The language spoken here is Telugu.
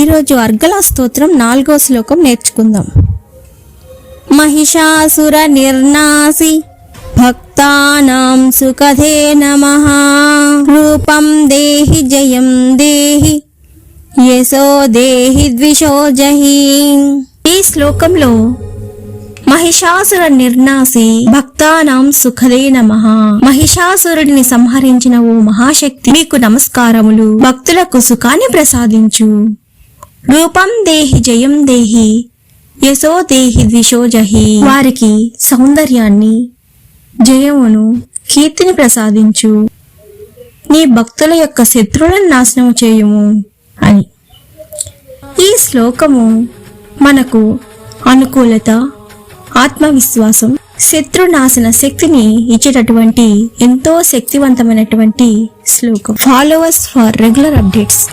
ఈరోజు అర్గళ స్తోత్రం 4వ శ్లోకం నేర్చుకుందాం. మహిషాసుర నిర్నాసి భక్తానాం సుఖదే నమః. రూపం దేహి జయం దేహి యశో దేహి ద్విషో జహి. ఈ శ్లోకంలో మహిషాసుర నిర్నాసి భక్తానాం సుఖదే నమః. మహిషాసురుడిని సంహరించిన ఓ మహాశక్తి, మీకు నమస్కారములు. భక్తులకు సుఖాన్ని ప్రసాదించు. రూపం దేహి జయం దేహి యశో దేహి ద్విషో జహి. వారికి సౌందర్యాన్ని, జయమును, కీర్తిని ప్రసాదించు. నీ భక్తుల యొక్క శత్రువులను నాశనం చేయుము అని. ఈ శ్లోకము మనకు అనుకూలత, ఆత్మవిశ్వాసం, శత్రునాశన శక్తిని ఇచ్చేటటువంటి ఎంతో శక్తివంతమైనటువంటి శ్లోకం. Followers for regular updates.